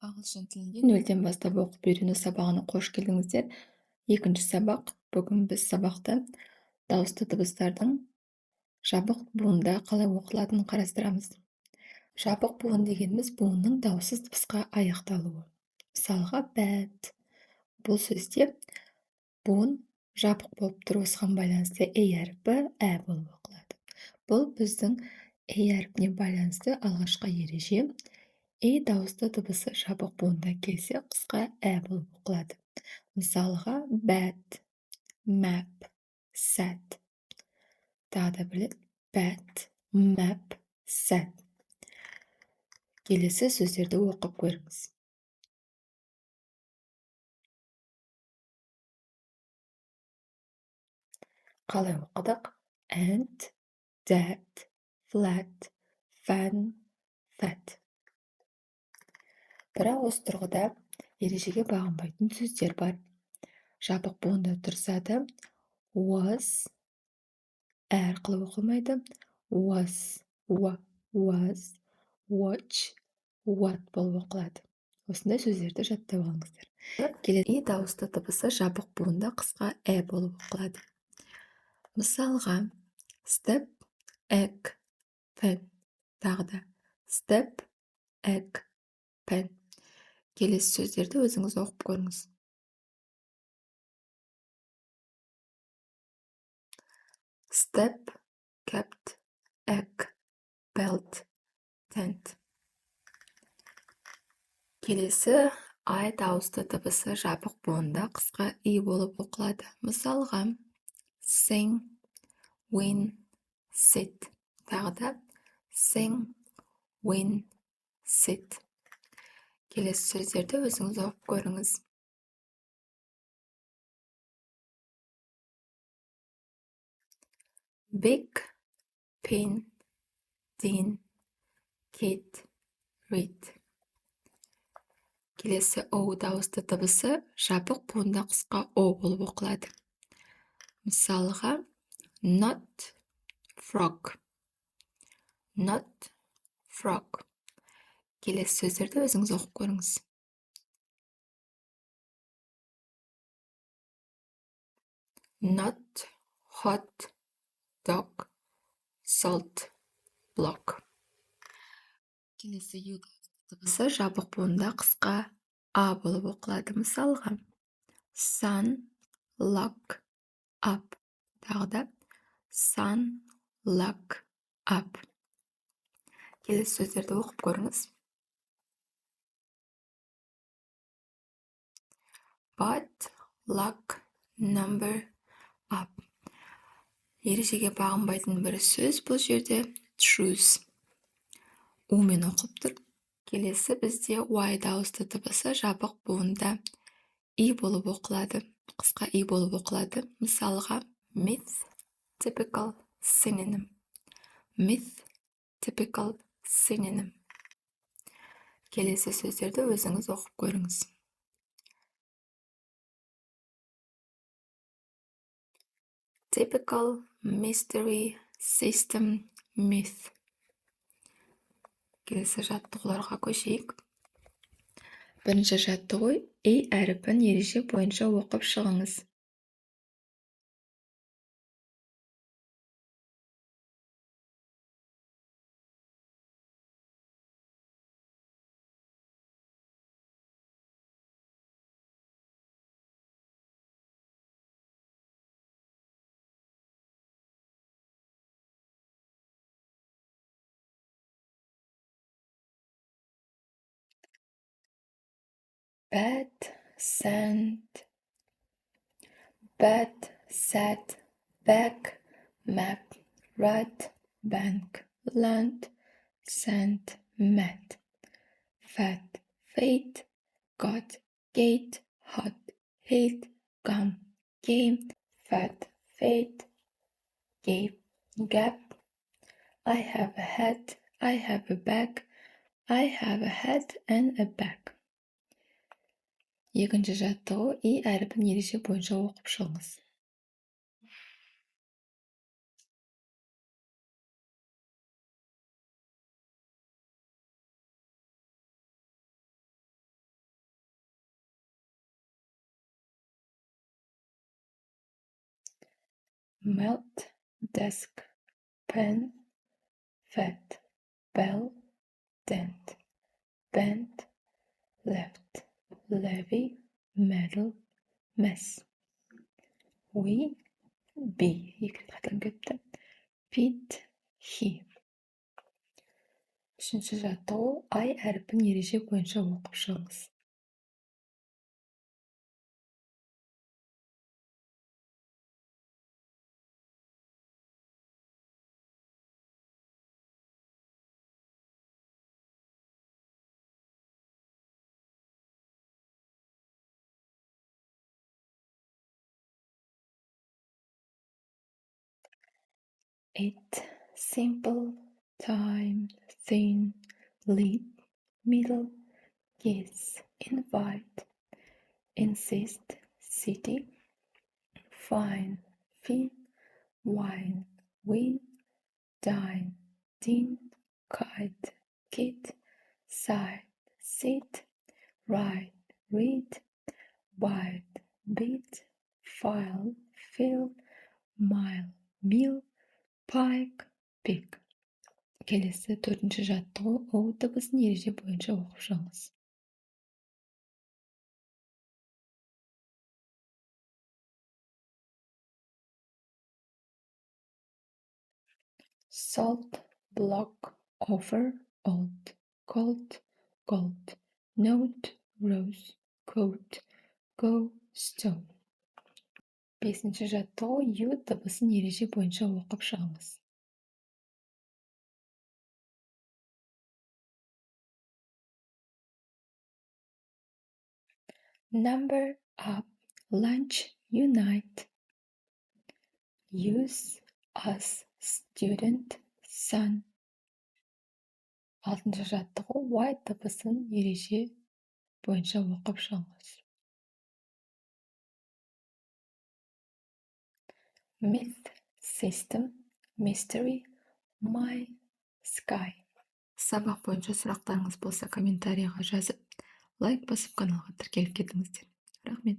Ағылшын тілінде нөлден бастап оқып үйрену сабағына қош келдіңіздер. Екінші сабақ. Бүгін біз сабақта дауысты дыбыстардың жабық буында қалай оқылатынын қарастырамыз. Жабық буын дегеніміз буынның дауыссыз дыбысқа аяқталуы. Мысалға, бәт. Бұл сөзде буын жабық болып тұр, осыған байланысты әріпі болып оқылады. Бұл біздің әріпіне байланысты алғашқы ереже. Дауысты дыбысы жабық буында келсе, қысқа болып оқылады. Мысалға, бәт, мәп, сәт. Тағы да білет, бәт, мәп, сәт. Келесі сөздерді оқып көріңіз. Қалай оқыдық? And, that, flat, fan, fat. Бірақ осы тұрғыда ережеге бағынбайтын сөздер бар. Жабық буында тұрса да, was арқылы оқылмайды. Was, watch, what болып оқылады. Осындай сөздерді жаттап алыңыздар. Келесі дауысты дыбысы жабық буында қысқа болып оқылады. Мысалға, step, egg, pen. Тағы да step, egg, pen. Келесі сөздерді өзіңіз оқып көріңіз. Step, kept, egg, belt, tent. Келесі дауысты дыбысы жабық буында қысқа болып оқылады. Мысалға, sing, win, sit. Тағы да sing, win, sit. Келесі сөздерді өзіңіз оқып көріңіз. Big, pin, din, kid, read. Келесі дауысты дыбысы жабық буында қысқа болып оқылады. Мысалға, not, frog, not, frog. Келесі сөздерді өзіңіз оқып көріңіз. Not, hot, dog, salt, block. Келесі дыбысы жабық буында қысқа болып оқылады. Мысалға, sun, lock, up. Тағы да sun, lock, up. Келесі сөздерді оқып көріңіз. But, lock, number, up. Ережеге бағынбайтын бір сөз бұл жерде truth. Умен оқып тұр. Келесі бізде дауысты дыбысы жабық буында болып оқылады. Қысқа болып оқылады. Мысалға, myth, typical, synonym. Myth, typical, synonym. Келесі сөздерді өзіңіз оқып көріңіз. Typical, mystery, system, myth. Келесі жаттығуларға көшейік. Бірінші жаттығу әріпін ереже бойынша оқып шығыңыз. Bat, sand, bat, sat, back, map, rat, bank, land, sand, mat, fat, fate, got, gate, hot, hate, gum, game, fat, fate, gave, gap. I have a hat, I have a bag, I have a hat and a bag. Екінші жаттығу әріпін ереже бойынша оқып шығыңыз. melt, desk, pen, fat, bell, dent, bend, left, levy, medal, mess. We, be, екі рет қайталанып кетті. Feed, he. Үшінші жаттығу, I әріпін ереже бойынша оқып шығыңыз. It, simple, time, thin, lead, middle, yes, invite, insist, city, fine, fin, wine, win, dine, din, kite, kit, side, sit, write, read, bite, beat, file, fill, mile, meal, pike, pig. Келесі төртінші жаттығу о дыбысын ереже бойынша оқып шығыңыз. Salt, block, offer, old, cold, gold, note, rose, coat, go, stone. Бесінші жаттығу ю дыбысын ереже бойынша оқып шығыңыз. Number, up, lunch, unite, use, us, student, son. Алтыншы жаттығу y дыбысын ереже бойынша оқып шығыңыз. Myth, system, mystery, my, sky. Сабақ бойынша сұрақтарыңыз болса комментарийға жазып, лайк басып каналға тіркеліп кетіңіздер. Рахмет.